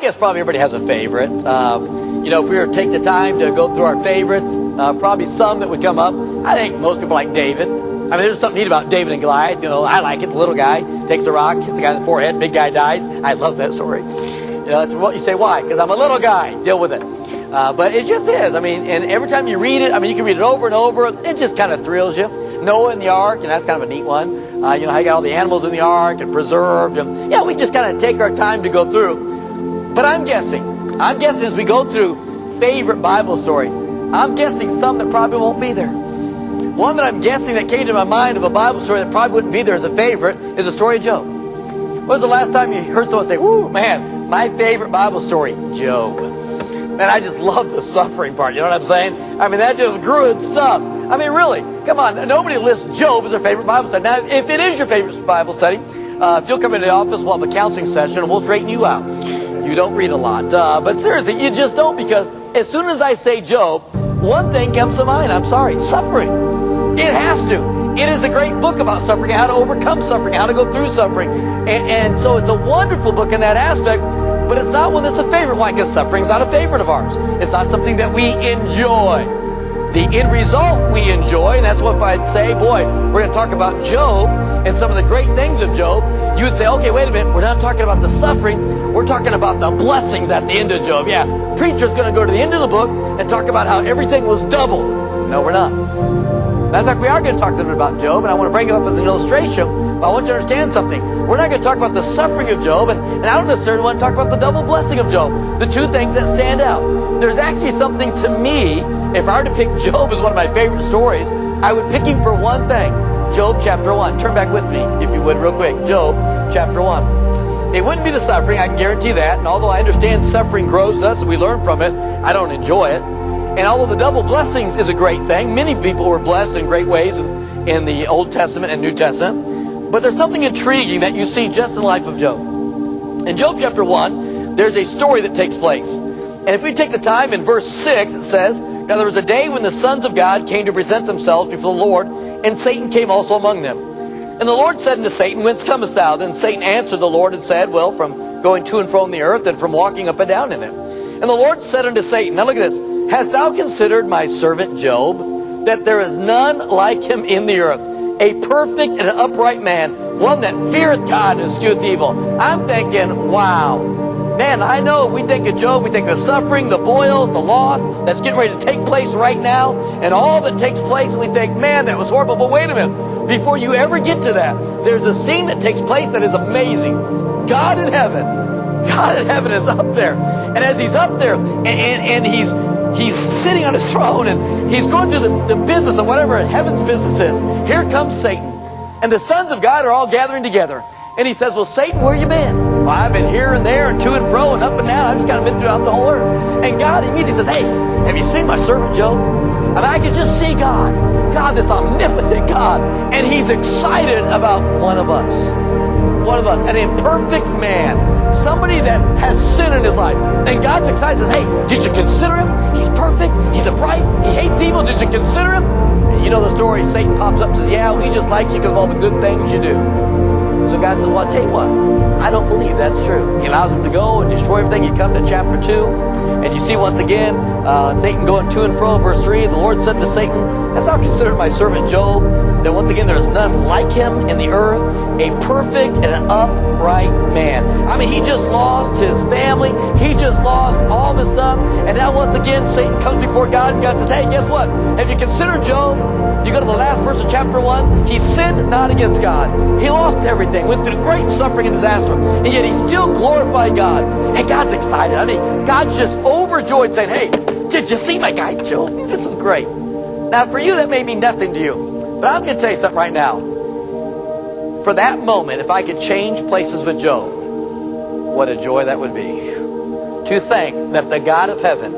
guess probably everybody has a favorite. If we were to take the time to go through our favorites, probably some that would come up. I think most people like David. I mean, there's something neat about David and Goliath. I like it. The little guy takes a rock, hits the guy in the forehead, big guy dies. I love that story. That's what you say. Why? Because I'm a little guy. Deal with it. But it just is. I mean, and every time you read it, you can read it over and over. It just kind of thrills you. Noah in the ark, and that's kind of a neat one. How you got all the animals in the ark and preserved. And, we just kind of take our time to go through. But I'm guessing as we go through favorite Bible stories, I'm guessing some that probably won't be there. One that I'm guessing that came to my mind of a Bible story that probably wouldn't be there as a favorite is the story of Job. When was the last time you heard someone say, "Woo, man, my favorite Bible story, Job"? Man, I just love the suffering part. You know what I'm saying? That just good stuff. Really, come on. Nobody lists Job as their favorite Bible study. Now, if it is your favorite Bible study, if you'll come into the office, we'll have a counseling session and we'll straighten you out. You don't read a lot. But seriously, you just don't, because as soon as I say Job, one thing comes to mind. I'm sorry, suffering. It has to. It is a great book about suffering, how to overcome suffering, how to go through suffering. And so it's a wonderful book in that aspect, but it's not one that's a favorite. Why? Because suffering's not a favorite of ours. It's not something that we enjoy. The end result we enjoy, and that's what if I'd say, boy, we're going to talk about Job and some of the great things of Job, you would say, okay, wait a minute, we're not talking about the suffering, we're talking about the blessings at the end of Job. Yeah, preacher's going to go to the end of the book and talk about how everything was double. No, we're not. Matter of fact, we are going to talk a little bit about Job, and I want to bring it up as an illustration, but I want you to understand something. We're not going to talk about the suffering of Job, and I don't necessarily want to talk about the double blessing of Job, the two things that stand out. There's actually something to me, if I were to pick Job as one of my favorite stories, I would pick him for one thing. Job chapter 1. Turn back with me, if you would, real quick. Job chapter 1. It wouldn't be the suffering, I can guarantee that, and although I understand suffering grows us and we learn from it, I don't enjoy it. And although the double blessings is a great thing, many people were blessed in great ways in the Old Testament and New Testament. But there's something intriguing that you see just in the life of Job. In Job chapter 1, there's a story that takes place. And if we take the time, in verse 6, it says, "Now there was a day when the sons of God came to present themselves before the Lord, and Satan came also among them. And the Lord said unto Satan, Whence comest thou? Then Satan answered the Lord and said, Well, from going to and fro in the earth, and from walking up and down in it. And the Lord said unto Satan," now look at this, "Hast thou considered my servant Job, that there is none like him in the earth, a perfect and an upright man, one that feareth God and escheweth evil?" I'm thinking, wow. Man, I know we think of Job, we think of the suffering, the boils, the loss that's getting ready to take place right now, and all that takes place, and we think, man, that was horrible. But wait a minute. Before you ever get to that, there's a scene that takes place that is amazing. God in heaven is up there. And as he's up there, and he's sitting on his throne, and he's going through the business of whatever heaven's business is. Here comes Satan. And the sons of God are all gathering together. And he says, "Well, Satan, where you been?" "Well, I've been here and there and to and fro and up and down. I've just kind of been throughout the whole earth." And God immediately says, "Hey, have you seen my servant Job?" I can just see God, this omnipotent God. And he's excited about one of us, an imperfect man, somebody that has sin in his life. And God's excited, says, "Hey, did you consider him? He's perfect, he's upright, he hates evil. Did you consider him?" And you know the story, Satan pops up and says, "Yeah, well, he just likes you because of all the good things you do." So God says, "Well, I'll tell you what, I don't believe that's true." He allows him to go and destroy everything. You come to chapter 2, and you see once again Satan going to and fro. Verse 3, "The Lord said to Satan, Hast thou considered my servant Job? That once again there is none like him in the earth, a perfect and an upright man." He just lost his family. He just lost all of his stuff. And now once again Satan comes before God, and God says, "Hey, guess what? Have you considered Job?" You go to the last verse of chapter 1. He sinned not against God. He lost everything, went through great suffering and disaster, and yet he still glorified God. And God's excited. God's just overjoyed, saying, "Hey, did you see my guy Job? This is great." Now for you that may mean nothing to you, but I'm going to tell you something right now. For that moment, if I could change places with Job, what a joy that would be. To think that the God of heaven